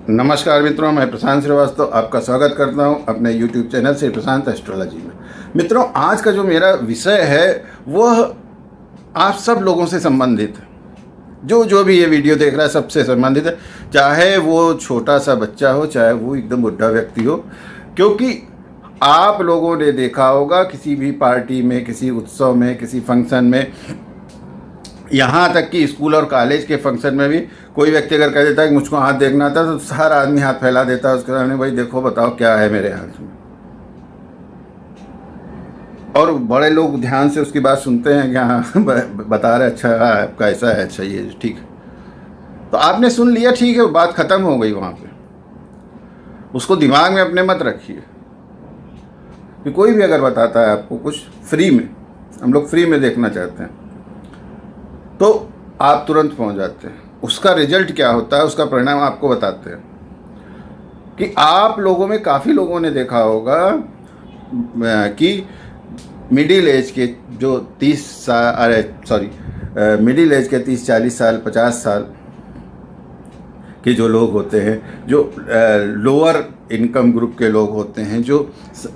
नमस्कार मित्रों, मैं प्रशांत श्रीवास्तव आपका स्वागत करता हूं अपने YouTube चैनल से प्रशांत एस्ट्रोलॉजी में। मित्रों, आज का जो मेरा विषय है वह आप सब लोगों से संबंधित है। जो भी ये वीडियो देख रहा है सबसे संबंधित है, चाहे वो छोटा सा बच्चा हो, चाहे वो एकदम बुढ़ा व्यक्ति हो। क्योंकि आप लोगों ने देखा होगा किसी भी पार्टी में, किसी उत्सव में, किसी फंक्शन में, यहाँ तक कि स्कूल और कॉलेज के फंक्शन में भी कोई व्यक्ति अगर कह देता है कि मुझको हाथ देखना था, तो हर आदमी हाथ फैला देता है उसके सामने, भाई देखो बताओ क्या है मेरे हाथ में। और बड़े लोग ध्यान से उसकी बात सुनते हैं कि हाँ बता रहे, अच्छा आपका ऐसा है, अच्छा ये ठीक है। तो आपने सुन लिया, ठीक है, बात ख़त्म हो गई वहाँ पे। उसको दिमाग में अपने मत रखिए कि कोई भी अगर बताता है आपको कुछ फ्री में, हम लोग फ्री में देखना चाहते हैं, तो आप तुरंत पहुंच जाते हैं। उसका रिजल्ट क्या होता है, उसका परिणाम आपको बताते हैं। कि आप लोगों में काफ़ी लोगों ने देखा होगा कि मिडिल एज के जो 30 साल, मिडिल एज के 30-40 साल, 50 साल के जो लोग होते हैं, जो लोअर इनकम ग्रुप के लोग होते हैं, जो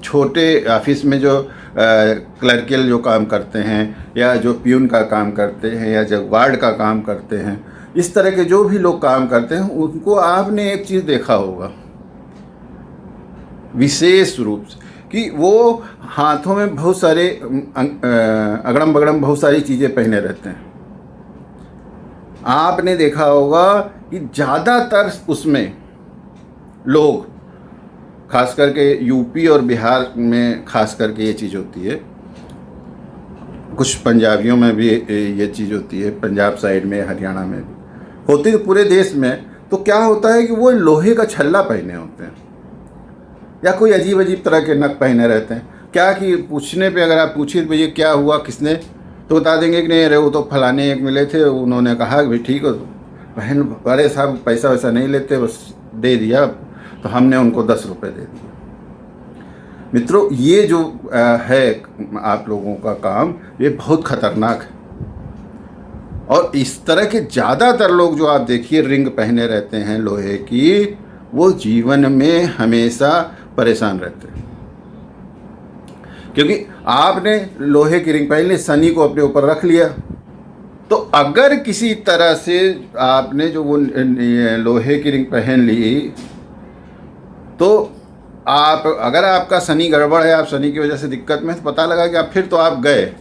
छोटे ऑफिस में जो क्लर्कियल जो काम करते हैं, या जो प्यून का काम करते हैं, या जो गार्ड का काम करते हैं, इस तरह के जो भी लोग काम करते हैं, उनको आपने एक चीज़ देखा होगा विशेष रूप से, कि वो हाथों में बहुत सारे अगड़म बगड़म बहुत सारी चीज़ें पहने रहते हैं। आपने देखा होगा कि ज़्यादातर उसमें लोग, खास करके यूपी और बिहार में खास करके ये चीज़ होती है, कुछ पंजाबियों में भी ये चीज़ होती है, पंजाब साइड में, हरियाणा में भी होती है, पूरे देश में। तो क्या होता है कि वो लोहे का छल्ला पहने होते हैं, या कोई अजीब अजीब तरह के नग पहने रहते हैं। क्या कि पूछने पे अगर आप पूछिए भैया क्या हुआ, किसने, तो बता देंगे कि नहीं अरे वो तो फलाने एक मिले थे, उन्होंने कहा कि भाई ठीक है बहन, बड़े साहब पैसा वैसा नहीं लेते, बस दे दिया, तो हमने उनको 10 रुपये दे दिए। मित्रों, ये जो है आप लोगों का काम, ये बहुत ख़तरनाक है। और इस तरह के ज़्यादातर लोग जो आप देखिए रिंग पहने रहते हैं लोहे की, वो जीवन में हमेशा परेशान रहते हैं। क्योंकि आपने लोहे की रिंग पहन ली, शनि को अपने ऊपर रख लिया, तो अगर किसी तरह से आपने जो वो लोहे की रिंग पहन ली, तो आप, अगर आपका शनि गड़बड़ है, आप शनि की वजह से दिक्कत में, तो पता लगा कि आप फिर तो आप गए।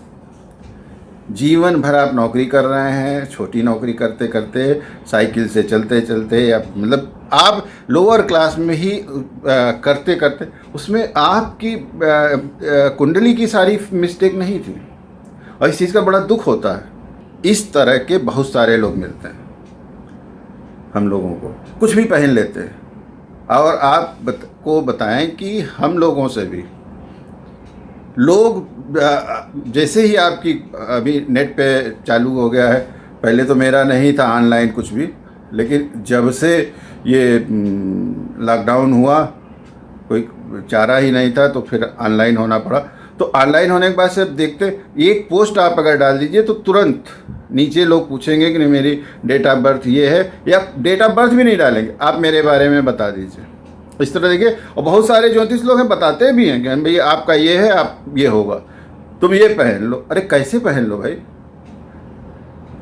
जीवन भर आप नौकरी कर रहे हैं, छोटी नौकरी करते करते, साइकिल से चलते चलते, या मतलब आप लोअर क्लास में ही करते करते, उसमें आपकी कुंडली की सारी मिस्टेक नहीं थी, और इस चीज़ का बड़ा दुख होता है। इस तरह के बहुत सारे लोग मिलते हैं हम लोगों को, कुछ भी पहन लेते हैं। और आप को बताएं कि हम लोगों से भी लोग, जैसे ही आपकी अभी नेट पे चालू हो गया है, पहले तो मेरा नहीं था ऑनलाइन कुछ भी, लेकिन जब से ये लॉकडाउन हुआ, कोई चारा ही नहीं था, तो फिर ऑनलाइन होना पड़ा। तो ऑनलाइन होने के बाद से देखते, एक पोस्ट आप अगर डाल दीजिए तो तुरंत नीचे लोग पूछेंगे कि नहीं मेरी डेट ऑफ बर्थ ये है, या डेट ऑफ बर्थ भी नहीं डालेंगे, आप मेरे बारे में बता दीजिए। इस तरह देखिए, और बहुत सारे ज्योतिष लोग हैं बताते भी हैं कि भैया आपका ये है, आप ये होगा, तुम ये पहन लो। अरे कैसे पहन लो भाई?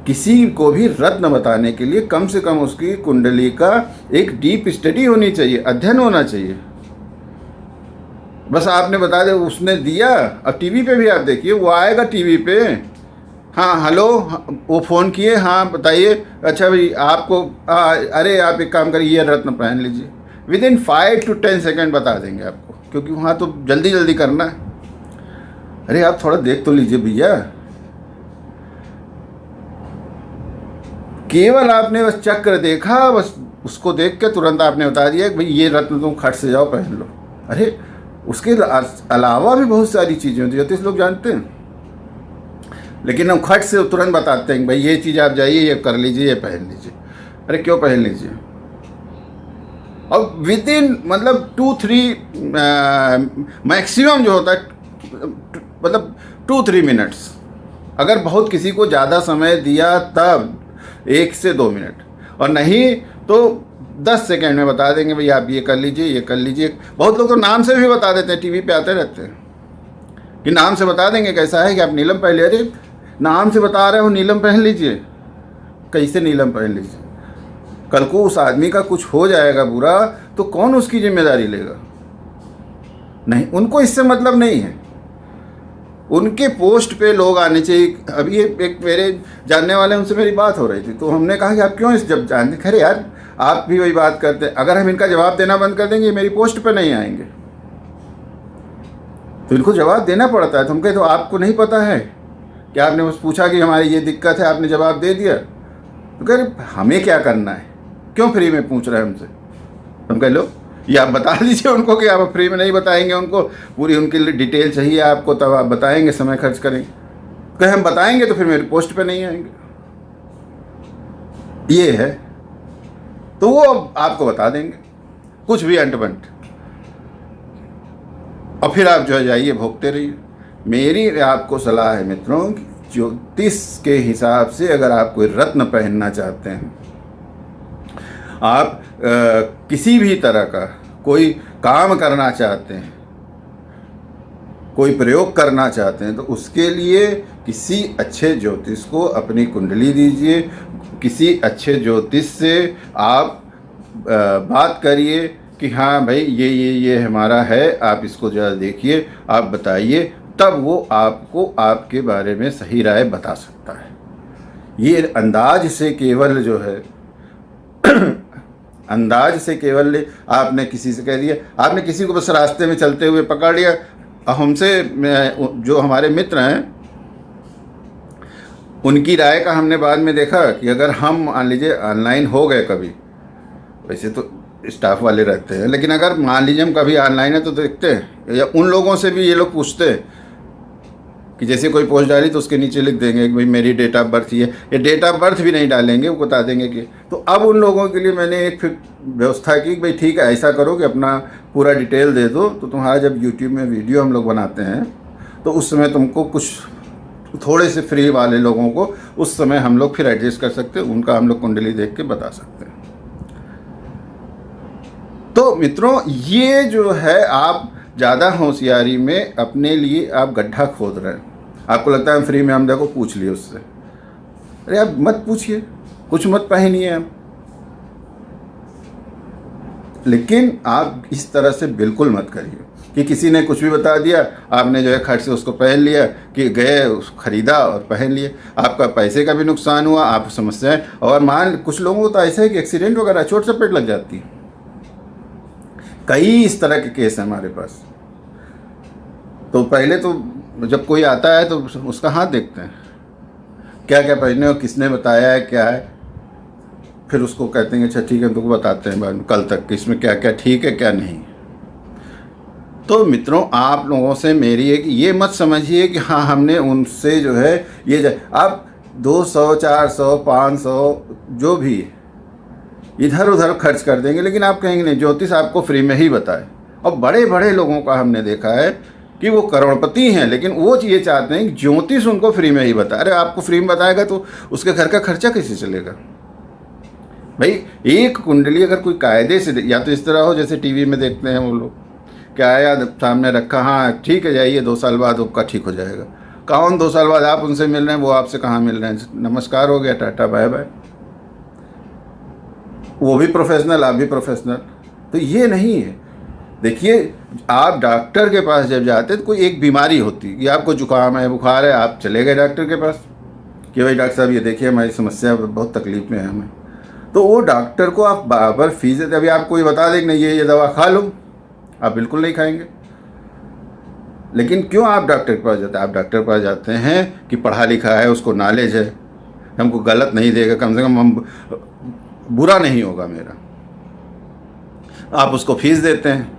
किसी को भी रत्न बताने के लिए कम से कम उसकी कुंडली का एक डीप स्टडी होनी चाहिए, अध्ययन होना चाहिए। बस आपने बता दे, उसने दिया। अब टीवी पे भी आप देखिए, वो आएगा टीवी पे, हाँ हेलो, वो फ़ोन किए, हाँ बताइए, अच्छा भाई आपको अरे आप एक काम करिए, ये रत्न पहन लीजिए। विदिन 5 to 10 सेकेंड बता देंगे आपको, क्योंकि वहाँ तो जल्दी जल्दी करना है। अरे आप थोड़ा देख तो लीजिए भैया। केवल आपने बस चक्र देखा, बस उसको देख के तुरंत आपने बता दिया कि भाई ये रत्न तुम खट से जाओ पहन लो। अरे उसके अलावा भी बहुत सारी चीज़ें होती हैं, लोग जानते हैं, लेकिन हम खट से तुरंत बताते हैं भाई ये चीज़ आप जाइए, ये कर लीजिए, ये पहन लीजिए। अरे क्यों पहन लीजिए? और विदिन मतलब 2-3 मैक्सिमम जो होता है, मतलब 2-3 मिनट्स, अगर बहुत किसी को ज़्यादा समय दिया तब 1 से 2 मिनट, और नहीं तो 10 सेकंड में बता देंगे भाई आप ये कर लीजिए, ये कर लीजिए। बहुत लोग तो नाम से भी बता देते हैं, टीवी पे आते रहते हैं कि नाम से बता देंगे। कैसा है कि आप नीलम पहन लीजिए, अरे नाम से बता रहे हो नीलम पहन लीजिए, कैसे नीलम पहन लीजिए? कल को उस आदमी का कुछ हो जाएगा बुरा तो कौन उसकी जिम्मेदारी लेगा? नहीं, उनको इससे मतलब नहीं है। उनके पोस्ट पे लोग आने चाहिए। अभी एक मेरे जानने वाले, उनसे मेरी बात हो रही थी, तो हमने कहा कि आप क्यों इस जब जानते, खैर यार आप भी वही बात करते हैं, अगर हम इनका जवाब देना बंद कर देंगे मेरी पोस्ट पे नहीं आएंगे, तो इनको जवाब देना पड़ता है। तो हम कहे तो आपको नहीं पता है कि आपने बस पूछा कि हमारी ये दिक्कत है, आपने जवाब दे दिया, तो कह रहे हमें क्या करना है, क्यों फ्री में पूछ रहे हैं हमसे? हम कह लो ये आप बता दीजिए उनको कि आप फ्री में नहीं बताएंगे, उनको पूरी उनकी डिटेल चाहिए आपको, तब आप बताएंगे, समय खर्च करेंगे। कहे हम बताएंगे तो फिर मेरी पोस्ट पे नहीं आएंगे, ये है। तो वो अब आपको बता देंगे कुछ भी अंट-बंट, और फिर आप जो है जाइए भोगते रहिए। मेरी आपको सलाह है मित्रों, ज्योतिष के हिसाब से अगर आप कोई रत्न पहनना चाहते हैं, आप किसी भी तरह का कोई काम करना चाहते हैं, कोई प्रयोग करना चाहते हैं, तो उसके लिए किसी अच्छे ज्योतिष को अपनी कुंडली दीजिए, किसी अच्छे ज्योतिष से आप बात करिए कि हाँ भाई ये हमारा है, आप इसको ज़रा देखिए, आप बताइए, तब वो आपको आपके बारे में सही राय बता सकता है। ये अंदाज से केवल जो है अंदाज से केवल आपने किसी से कह दिया, आपने किसी को बस रास्ते में चलते हुए पकड़ लिया। हमसे जो हमारे मित्र हैं उनकी राय का हमने बाद में देखा कि अगर हम मान लीजिए ऑनलाइन हो गए कभी, वैसे तो स्टाफ वाले रहते हैं, लेकिन अगर मान लीजिए हम कभी ऑनलाइन है तो देखते हैं, या उन लोगों से भी ये लोग पूछते हैं कि जैसे कोई पोस्ट डाली तो उसके नीचे लिख देंगे कि भाई मेरी डेट ऑफ बर्थ ये, या डेट ऑफ बर्थ भी नहीं डालेंगे, वो बता देंगे कि। तो अब उन लोगों के लिए मैंने एक फिर व्यवस्था की कि भाई ठीक है, ऐसा करो कि अपना पूरा डिटेल दे दो, तो तुम्हारा जब यूट्यूब में वीडियो हम लोग बनाते हैं तो उस समय तुमको कुछ थोड़े से फ्री वाले लोगों को उस समय हम लोग फिर एडजस्ट कर सकते हैं, उनका हम लोग कुंडली देख के बता सकते हैं। तो मित्रों, ये जो है आप ज़्यादा होशियारी में अपने लिए आप गड्ढा खोद रहे हैं। आपको लगता है हम फ्री में, हम देखो पूछ लिए उससे, अरे आप मत पूछिए, कुछ मत पहनिए हम, लेकिन आप इस तरह से बिल्कुल मत करिए कि किसी ने कुछ भी बता दिया, आपने जो है खट से उसको पहन लिया, कि गए खरीदा और पहन लिए, आपका पैसे का भी नुकसान हुआ, आप समस्याएं। और मान कुछ लोगों को तो ऐसा है कि एक्सीडेंट वगैरह, चोट चपेट लग जाती है, कई इस तरह के केस हैं हमारे पास। तो पहले तो जब कोई आता है तो उसका हाथ देखते हैं, क्या क्या पहने हो, किसने बताया है, क्या है, फिर उसको कहते हैं अच्छा ठीक है, तुमको बताते हैं बाद में कल तक कि इसमें क्या क्या ठीक है क्या नहीं। तो मित्रों, आप लोगों से मेरी एक ये मत समझिए कि हाँ हमने उनसे जो है ये आप 200 400 500 जो भी इधर उधर खर्च कर देंगे, लेकिन आप कहेंगे नहीं ज्योतिष आपको फ्री में ही बताए। और बड़े बड़े लोगों का हमने देखा है कि वो करोड़पति हैं, लेकिन वो ये चाहते हैं कि ज्योतिष उनको फ्री में ही बताए। अरे आपको फ्री में बताएगा तो उसके घर का खर्चा कैसे चलेगा भाई? एक कुंडली अगर कोई कायदे से, या तो इस तरह हो जैसे टीवी में देखते हैं वो लोग, क्या आया सामने रखा, हाँ ठीक है जाइए 2 साल बाद आपका ठीक हो जाएगा। कौन 2 साल बाद आप उनसे मिल रहे हैं, वो आपसे कहाँ मिल रहे हैं, नमस्कार हो गया, टाटा बाय बाय। वो भी प्रोफेशनल, आप भी प्रोफेशनल, तो ये नहीं है। देखिए, आप डॉक्टर के पास जब जाते हैं तो कोई एक बीमारी होती है, आपको जुकाम है, बुखार है, आप चले गए डॉक्टर के पास कि भाई डॉक्टर साहब ये देखिए हमारी समस्या, बहुत तकलीफ में है हमें। तो वो डॉक्टर को आप बराबर फीस देते, अभी आपको ये बता दें कि नहीं ये दवा खा लो, आप बिल्कुल नहीं खाएंगे। लेकिन क्यों आप डॉक्टर के पास जाते हैं? आप डॉक्टर के पास जाते हैं कि पढ़ा लिखा है, उसको नॉलेज है, हमको गलत नहीं देगा, कम से कम हम बुरा नहीं होगा मेरा। आप उसको फीस देते हैं,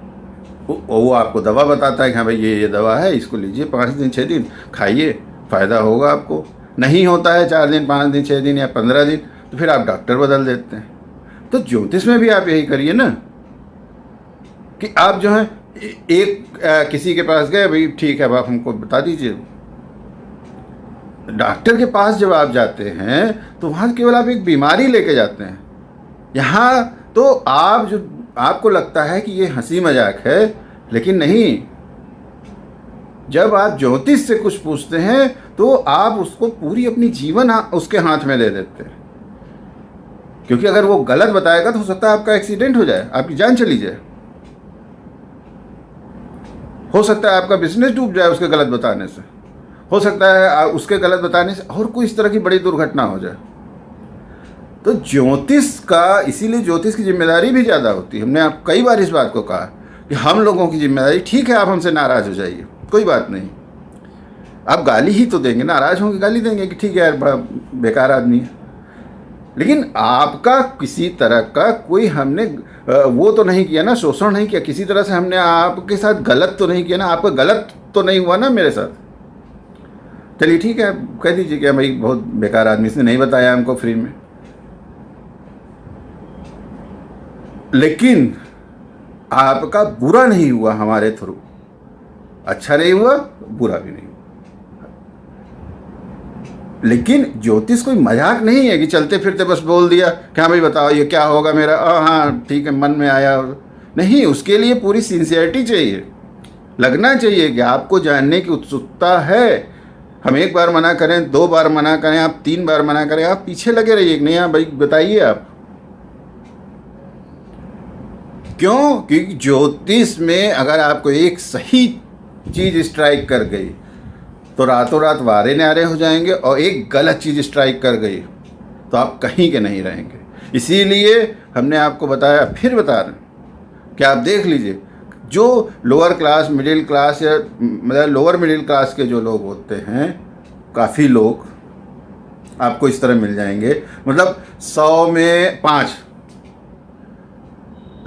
वो आपको दवा बताता है कि हाँ भाई ये दवा है, इसको लीजिए 5 दिन 6 दिन खाइए, फ़ायदा होगा आपको। नहीं होता है 4 दिन 5 दिन 6 दिन या 15 दिन, तो फिर आप डॉक्टर बदल देते हैं। तो ज्योतिष में भी आप यही करिए ना, कि आप जो है किसी के पास गए, भाई ठीक है आप हमको बता दीजिए। डॉक्टर के पास जब आप जाते हैं तो वहाँ केवल आप एक बीमारी लेके जाते हैं, यहाँ तो आपको लगता है कि ये हंसी मजाक है, लेकिन नहीं। जब आप ज्योतिष से कुछ पूछते हैं तो आप उसको पूरी अपनी जीवन उसके हाथ में दे देते हैं, क्योंकि अगर वो गलत बताएगा तो हो सकता है आपका एक्सीडेंट हो जाए, आपकी जान चली जाए, हो सकता है आपका बिजनेस डूब जाए उसके गलत बताने से, हो सकता है उसके गलत बताने से और कोई इस तरह की बड़ी दुर्घटना हो जाए। तो ज्योतिष का, इसीलिए ज्योतिष की जिम्मेदारी भी ज़्यादा होती है। हमने आप कई बार इस बात को कहा कि हम लोगों की जिम्मेदारी, ठीक है आप हमसे नाराज़ हो जाइए, कोई बात नहीं, आप गाली ही तो देंगे, नाराज़ होंगे गाली देंगे कि ठीक है यार बड़ा बेकार आदमी है, लेकिन आपका किसी तरह का कोई हमने वो तो नहीं किया ना, शोषण नहीं किया, किसी तरह से हमने आपके साथ गलत तो नहीं किया ना, आपका गलत तो नहीं हुआ ना मेरे साथ। चलिए ठीक है, कह दीजिए कि भाई बहुत बेकार आदमी, इसने नहीं बताया हमको फ्री में, लेकिन आपका बुरा नहीं हुआ हमारे थ्रू, अच्छा नहीं हुआ, बुरा भी नहीं हुआ। लेकिन ज्योतिष कोई मजाक नहीं है कि चलते फिरते बस बोल दिया कि हाँ भाई बताओ ये क्या होगा मेरा, हाँ ठीक है मन में आया, नहीं, उसके लिए पूरी सिंसियरिटी चाहिए, लगना चाहिए कि आपको जानने की उत्सुकता है। हम एक बार मना करें, 2 बार मना करें, आप 3 बार मना करें, आप पीछे लगे रहिए, नहीं हाँ भाई बताइए आप। क्यों? क्योंकि ज्योतिष में अगर आपको एक सही चीज़ स्ट्राइक कर गई तो रातों रात वारे न्यारे हो जाएंगे, और एक गलत चीज़ स्ट्राइक कर गई तो आप कहीं के नहीं रहेंगे। इसीलिए हमने आपको बताया, फिर बता रहे हैं कि आप देख लीजिए, जो लोअर क्लास, मिडिल क्लास या मतलब लोअर मिडिल क्लास के जो लोग होते हैं, काफ़ी लोग आपको इस तरह मिल जाएंगे, मतलब 100 में 5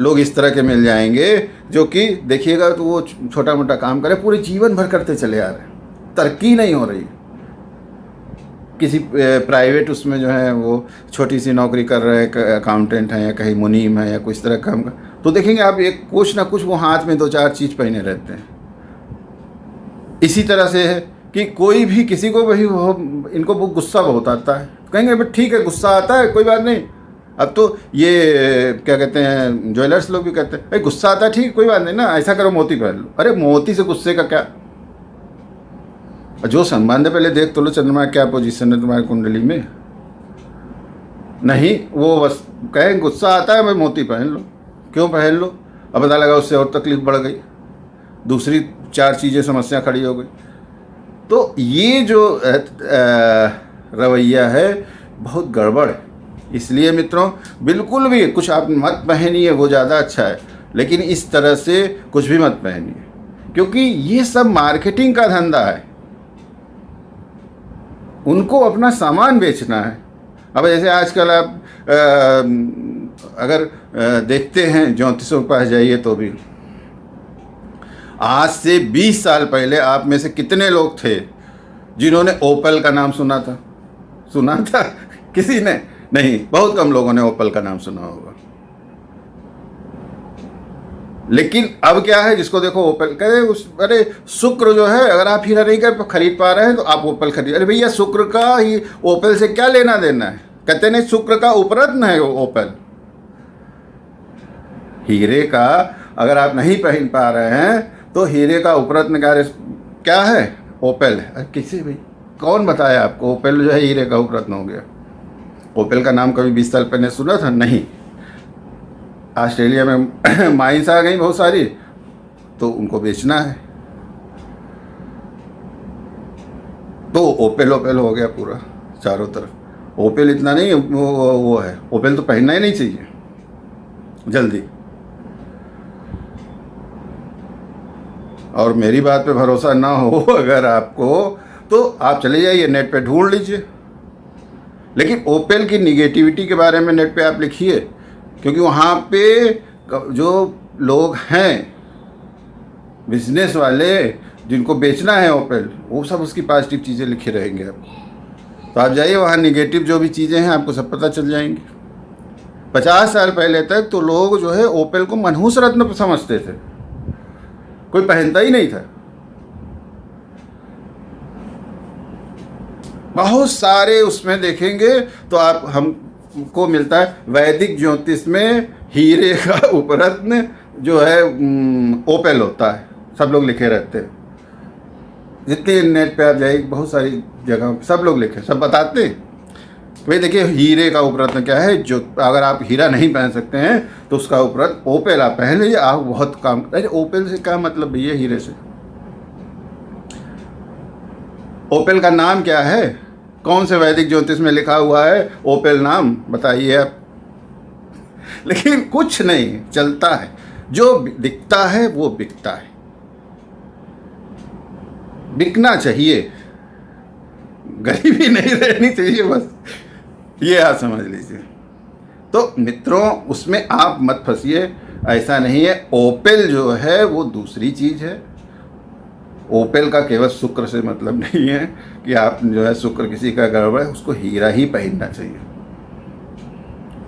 लोग इस तरह के मिल जाएंगे जो कि देखिएगा तो वो छोटा मोटा काम करे, पूरे जीवन भर करते चले आ रहे हैं, तरक्की नहीं हो रही, किसी प्राइवेट उसमें जो है वो छोटी सी नौकरी कर रहे हैं, अकाउंटेंट हैं या कहीं मुनीम है या कुछ तरह काम का, तो देखेंगे आप एक कुछ ना कुछ वो हाथ में 2-4 चीज़ पहने रहते हैं। इसी तरह से है कि कोई भी किसी को वही इनको वो गुस्सा बहुत आता है, कहेंगे भाई ठीक है गुस्सा आता है कोई बात नहीं, अब तो ये क्या कहते हैं ज्वेलर्स लोग भी कहते हैं भाई गुस्सा आता है ठीक कोई बात नहीं ना, ऐसा करो मोती पहन लो, अरे मोती से गुस्से का क्या, जो संबंध है पहले देख तो लो चंद्रमा क्या पोजीशन है तुम्हारी कुंडली में, नहीं वो बस कहें गुस्सा आता है भाई मोती पहन लो, क्यों पहन लो, अब पता लगा उससे और तकलीफ बढ़ गई, दूसरी 4 चीज़ें समस्या खड़ी हो गई। तो ये जो रवैया है बहुत गड़बड़ है। इसलिए मित्रों बिल्कुल भी कुछ आप मत पहनिए, वो ज़्यादा अच्छा है, लेकिन इस तरह से कुछ भी मत पहनिए, क्योंकि ये सब मार्केटिंग का धंधा है, उनको अपना सामान बेचना है। अब जैसे आजकल आप अगर देखते हैं ज्योतिषों के पास जाइए तो भी, आज से 20 साल पहले आप में से कितने लोग थे जिन्होंने ओपेल का नाम सुना था? सुना था किसी ने? नहीं, बहुत कम लोगों ने ओपेल का नाम सुना होगा। लेकिन अब क्या है, जिसको देखो ओपेल कहते, अरे शुक्र जो है अगर आप हीरा नहीं कर खरीद पा रहे हैं तो आप ओपेल खरीद, अरे भैया शुक्र का ही ओपेल से क्या लेना देना है? कहते नहीं शुक्र का उपरत्न है ओपेल, हीरे का अगर आप नहीं पहन पा रहे हैं तो हीरे का उपरत्न क्या है? ओपेल है। किसी भाई कौन बताया आपको ओपेल जो है हीरे का उपरत्न हो गया? ओपेल का नाम कभी 20 साल पहले सुना था? नहीं। ऑस्ट्रेलिया में माइंस आ गई बहुत सारी, तो उनको बेचना है, तो ओपेल ओपेल हो गया पूरा चारों तरफ। ओपेल इतना नहीं वो है, ओपेल तो पहनना ही नहीं चाहिए जल्दी। और मेरी बात पे भरोसा ना हो अगर आपको, तो आप चले जाइए नेट पे ढूंढ लीजिए, लेकिन ओपेल की निगेटिविटी के बारे में नेट पे आप लिखिए, क्योंकि वहाँ पे जो लोग हैं बिजनेस वाले जिनको बेचना है ओपेल, वो सब उसकी पॉजिटिव चीज़ें लिखे रहेंगे आपको। तो आप जाइए वहाँ, निगेटिव जो भी चीज़ें हैं आपको सब पता चल जाएंगी। 50 साल पहले तक तो लोग जो है ओपेल को मनहूस रत्न समझते थे, कोई पहनता ही नहीं था। बहुत सारे उसमें देखेंगे तो आप हमको मिलता है वैदिक ज्योतिष में हीरे का उपरत्न जो है ओपेल होता है, सब लोग लिखे रहते हैं। जितने नेट पे आप जाइए बहुत सारी जगहों पे सब लोग लिखे, सब बताते हैं। भाई देखिए हीरे का उपरत्न क्या है, जो अगर आप हीरा नहीं पहन सकते हैं तो उसका उपरत्न ओपेल आप पहन लीजिए, आप बहुत काम। अरे ओपेल से क्या मतलब भैया, हीरे से? ओपेल का नाम क्या है? कौन से वैदिक ज्योतिष में लिखा हुआ है ओपेल नाम? बताइए आप। लेकिन कुछ नहीं चलता है, जो दिखता है वो बिकता है, बिकना चाहिए, गरीबी नहीं रहनी चाहिए, बस ये आप समझ लीजिए। तो मित्रों उसमें आप मत फंसिए, ऐसा नहीं है। ओपेल जो है वो दूसरी चीज़ है। ओपेल का केवल शुक्र से मतलब नहीं है कि आप जो है शुक्र किसी का गड़बड़ है उसको हीरा ही पहनना चाहिए,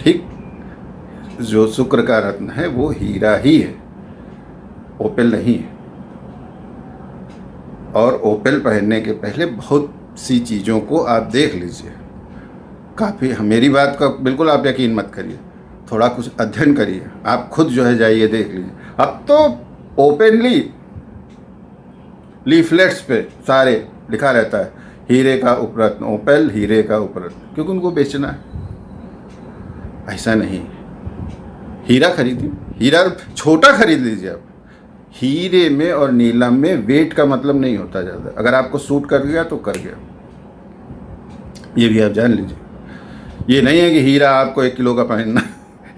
ठीक? जो शुक्र का रत्न है वो हीरा ही है, ओपेल नहीं है। और ओपेल पहनने के पहले बहुत सी चीज़ों को आप देख लीजिए। काफ़ी, मेरी बात का बिल्कुल आप यकीन मत करिए, थोड़ा कुछ अध्ययन करिए, आप खुद जो है जाइए देख लीजिए। अब तो ओपनली लीफलेट्स पे सारे लिखा रहता है हीरे का उपरत्न ओपेल, हीरे का उपरत्न, क्योंकि उनको बेचना है। ऐसा नहीं, हीरा खरीदिए, हीरा छोटा खरीद लीजिए आप। हीरे में और नीलम में वेट का मतलब नहीं होता ज़्यादा, अगर आपको सूट कर गया तो कर गया, ये भी आप जान लीजिए। ये नहीं है कि हीरा आपको 1 किलो का पहनना है।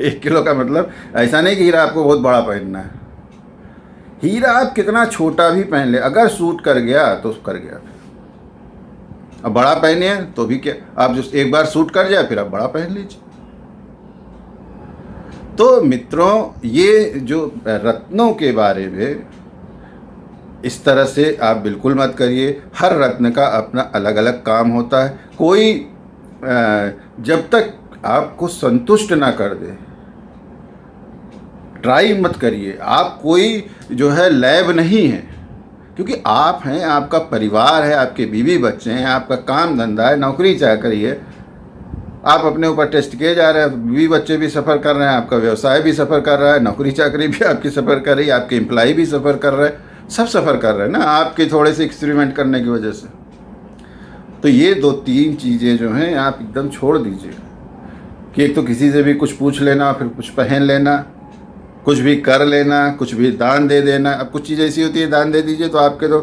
1 किलो का मतलब ऐसा नहीं कि हीरा आपको बहुत बड़ा पहनना है। हीरा आप कितना छोटा भी पहन ले, अगर सूट कर गया तो कर गया। अब बड़ा पहने हैं तो भी क्या, आप जो एक बार सूट कर जाए फिर आप बड़ा पहन लीजिए। तो मित्रों ये जो रत्नों के बारे में इस तरह से आप बिल्कुल मत करिए। हर रत्न का अपना अलग अलग काम होता है। कोई जब तक आपको संतुष्ट ना कर दे ट्राई मत करिए। आप कोई जो है लैब नहीं है, क्योंकि आप हैं, आपका परिवार है, आपके बीवी बच्चे हैं, आपका काम धंधा है, नौकरी चाकरी है। आप अपने ऊपर टेस्ट किए जा रहे हैं, बीवी बच्चे भी सफ़र कर रहे हैं, आपका व्यवसाय भी सफ़र कर रहा है, नौकरी चाकरी भी आपकी सफ़र कर रही है, आपके एम्प्लॉय भी सफ़र कर रहे हैं, सब सफ़र कर रहे हैं ना, आपके थोड़े से एक्सपेरिमेंट करने की वजह से। तो ये 2-3 चीज़ें जो हैं आप एकदम छोड़ दीजिए कि एक तो किसी से भी कुछ पूछ लेना, फिर कुछ पहन लेना, कुछ भी कर लेना, कुछ भी दान दे देना। अब कुछ चीज़ ऐसी होती है दान दे दीजिए तो आपके तो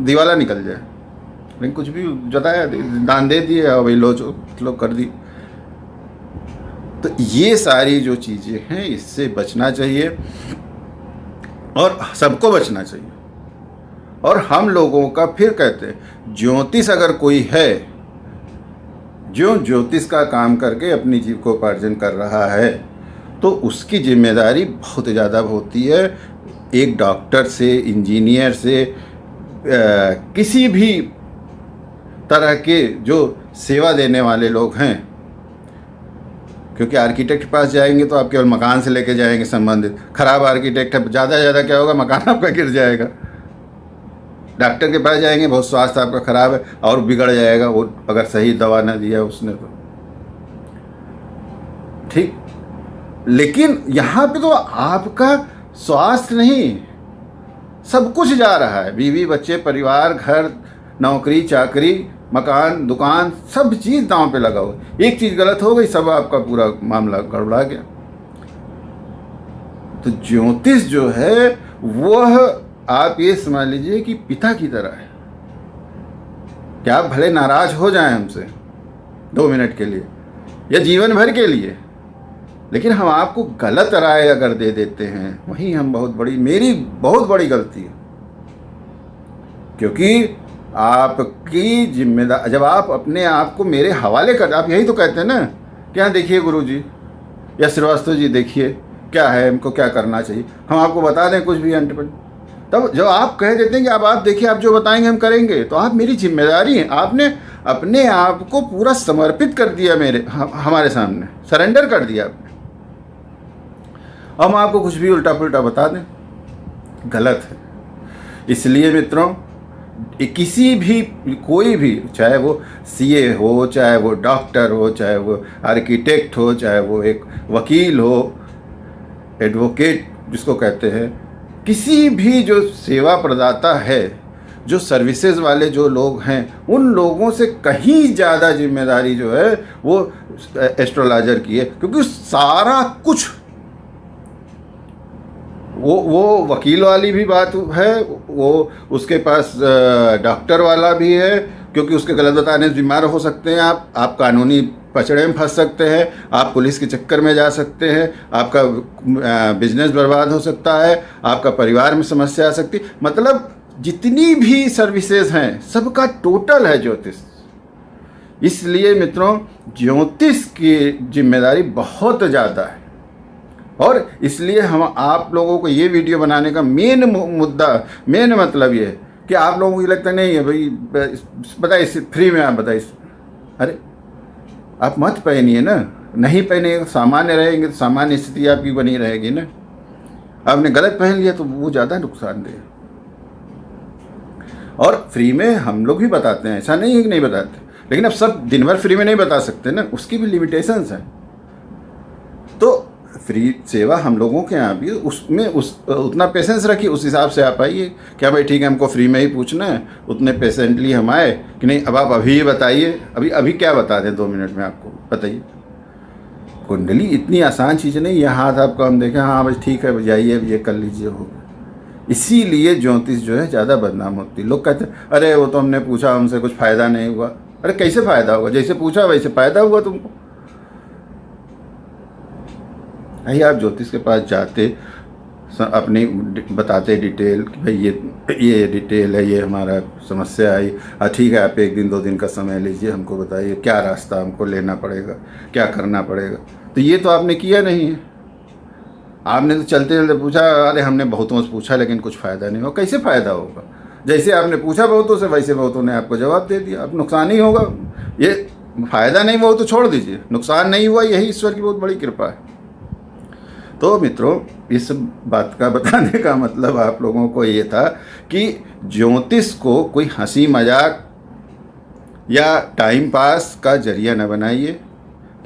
दिवाला निकल जाए, लेकिन कुछ भी जताया दान दे दिए और भाई लो कर दी। तो ये सारी जो चीज़ें हैं इससे बचना चाहिए और सबको बचना चाहिए। और हम लोगों का फिर कहते हैं ज्योतिष अगर कोई है जो ज्योतिष का काम करके अपनी जीविकोपार्जन कर रहा है तो उसकी जिम्मेदारी बहुत ज़्यादा होती है। एक डॉक्टर से, इंजीनियर से, किसी भी तरह के जो सेवा देने वाले लोग हैं, क्योंकि आर्किटेक्ट के पास जाएंगे तो आप केवल मकान से लेके जाएंगे संबंधित। खराब आर्किटेक्ट है, ज़्यादा से ज़्यादा क्या होगा, मकान आपका गिर जाएगा। डॉक्टर के पास जाएंगे, बहुत स्वास्थ्य आपका खराब है और बिगड़ जाएगा वो, अगर सही दवा ना दिया उसने तो, ठीक। लेकिन यहाँ पे तो आपका स्वास्थ्य नहीं, सब कुछ जा रहा है, बीवी बच्चे, परिवार, घर, नौकरी चाकरी, मकान, दुकान, सब चीज़ दांव पे लगा हुआ। एक चीज़ गलत हो गई, सब आपका पूरा मामला गड़बड़ा गया। तो ज्योतिष जो है वह आप ये समझ लीजिए कि पिता की तरह है। क्या आप भले नाराज हो जाएं हमसे 2 मिनट के लिए या जीवन भर के लिए, लेकिन हम आपको गलत राय अगर दे देते हैं वहीं हम मेरी बहुत बड़ी गलती है। क्योंकि आपकी जिम्मेदारी, जब आप अपने आप को मेरे हवाले कर, आप यही तो कहते हैं ना कि हाँ देखिए गुरुजी या श्रीवास्तव जी देखिए क्या है, हमको क्या करना चाहिए, हम आपको बता दें कुछ भी अंट। तब जब आप कह देते हैं कि अब आप देखिए, आप जो बताएंगे हम करेंगे, तो आप मेरी जिम्मेदारी हैं। आपने अपने आप को पूरा समर्पित कर दिया हमारे सामने, सरेंडर कर दिया आपने। हम आपको कुछ भी उल्टा पुल्टा बता दें, गलत है। इसलिए मित्रों किसी भी, कोई भी, चाहे वो सीए हो, चाहे वो डॉक्टर हो, चाहे वो आर्किटेक्ट हो, चाहे वो एक वकील हो, एडवोकेट जिसको कहते हैं, किसी भी जो सेवा प्रदाता है, जो सर्विसेज वाले जो लोग हैं, उन लोगों से कहीं ज़्यादा जिम्मेदारी जो है वो एस्ट्रोलॉजर की है, क्योंकि सारा कुछ वो वकील वाली भी बात है, वो उसके पास डॉक्टर वाला भी है, क्योंकि उसके गलत बताने से बीमार हो सकते हैं आप कानूनी पचड़े में फंस सकते हैं, आप पुलिस के चक्कर में जा सकते हैं, आपका बिजनेस बर्बाद हो सकता है, आपका परिवार में समस्या आ सकती है। मतलब जितनी भी सर्विसेज हैं सबका टोटल है ज्योतिष। इसलिए मित्रों, ज्योतिष की जिम्मेदारी बहुत ज़्यादा है, और इसलिए हम आप लोगों को ये वीडियो बनाने का मेन मतलब ये है कि आप लोगों को ये लगता नहीं है भाई बताइए फ्री में, आप बताइए, अरे आप मत पहनिए ना, नहीं पहनेंगे सामान्य रहेंगे तो सामान्य स्थिति आपकी बनी रहेगी ना। आपने गलत पहन लिया तो वो ज़्यादा नुकसानदेह। और फ्री में हम लोग भी बताते हैं, ऐसा नहीं है कि नहीं बताते, लेकिन अब सब दिन भर फ्री में नहीं बता सकते ना, उसकी भी लिमिटेशंस हैं। तो फ्री सेवा हम लोगों के यहाँ भी उसमें उतना पेशेंस रखिए, उस हिसाब से आप आइए। क्या भाई ठीक है, हमको फ्री में ही पूछना है, उतने पेशेंटली हम आए कि नहीं। अब आप अभी बताइए, अभी क्या बता दें 2 मिनट में आपको, बताइए। कुंडली इतनी आसान चीज़ नहीं, यह हाथ आपको हम देखें, हाँ भाई ठीक है जाइए अब ये कर लीजिए, हो। इसीलिए ज्योतिष जो है ज़्यादा बदनाम होती है। लोग कहते हैं अरे वो तो हमने पूछा, हमसे कुछ फ़ायदा नहीं हुआ। अरे कैसे फ़ायदा होगा, जैसे पूछा वैसे फ़ायदा हुआ तुमको। आइए आप ज्योतिष के पास जाते, अपनी बताते डिटेल कि भाई ये डिटेल है, ये हमारा समस्या आई, ठीक है आप 1 दिन 2 दिन का समय लीजिए, हमको बताइए क्या रास्ता हमको लेना पड़ेगा, क्या करना पड़ेगा। तो ये तो आपने किया नहीं है, आपने तो चलते चलते पूछा, अरे हमने बहुतों से पूछा लेकिन कुछ फ़ायदा नहीं हुआ। कैसे फ़ायदा होगा, जैसे आपने पूछा बहुतों से वैसे बहुतों ने आपको जवाब दे दिया, अब नुकसान ही होगा। ये फ़ायदा नहीं हुआ तो छोड़ दीजिए, नुकसान नहीं हुआ, यही ईश्वर की बहुत बड़ी कृपा है। तो मित्रों, इस बात का बताने का मतलब आप लोगों को ये था कि ज्योतिष को कोई हंसी मजाक या टाइम पास का जरिया न बनाइए।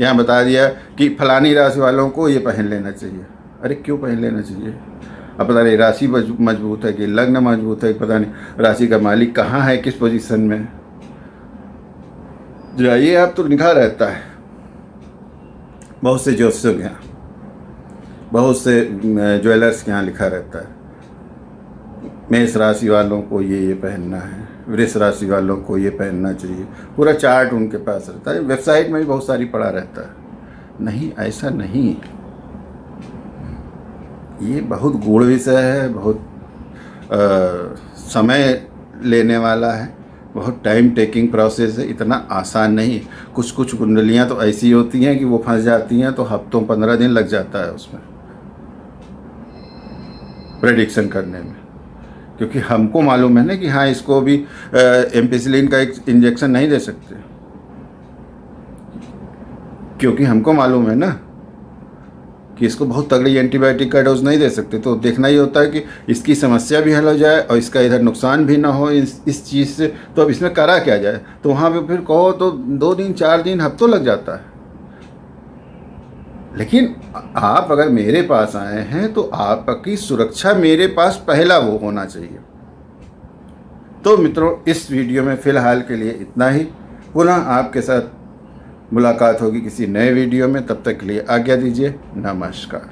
यहाँ बता दिया कि फलानी राशि वालों को ये पहन लेना चाहिए। अरे क्यों पहन लेना चाहिए? अब पता नहीं राशि मजबूत है कि लग्न मजबूत है, पता नहीं राशि का मालिक कहाँ है, किस पोजीशन में। जाइए आप, तो लिखा रहता है बहुत से ज्योतिषों के यहाँ, बहुत से ज्वेलर्स के यहाँ लिखा रहता है मेष राशि वालों को ये पहनना है, वृष राशि वालों को ये पहनना चाहिए, पूरा चार्ट उनके पास रहता है। वेबसाइट में भी बहुत सारी पड़ा रहता है। नहीं, ऐसा नहीं। ये बहुत गूढ़ विषय है, बहुत समय लेने वाला है, बहुत टाइम टेकिंग प्रोसेस है, इतना आसान नहीं। कुछ कुंडलियाँ तो ऐसी होती हैं कि वो फंस जाती हैं तो हफ्तों 15 दिन लग जाता है उसमें प्रेडिक्शन करने में, क्योंकि हमको मालूम है ना कि हाँ इसको भी एम्पिसिलिन का एक इंजेक्शन नहीं दे सकते, क्योंकि हमको मालूम है ना कि इसको बहुत तगड़ी एंटीबायोटिक का डोज नहीं दे सकते। तो देखना ही होता है कि इसकी समस्या भी हल हो जाए और इसका इधर नुकसान भी ना हो इस चीज़ से। तो अब इसमें करा क्या जाए? तो वहाँ पे फिर कहो तो 2 दिन 4 दिन हफ्तों लग जाता है। लेकिन आप अगर मेरे पास आए हैं तो आपकी सुरक्षा मेरे पास पहला वो होना चाहिए। तो मित्रों, इस वीडियो में फ़िलहाल के लिए इतना ही। पुनः आपके साथ मुलाकात होगी किसी नए वीडियो में, तब तक के लिए आज्ञा दीजिए। नमस्कार।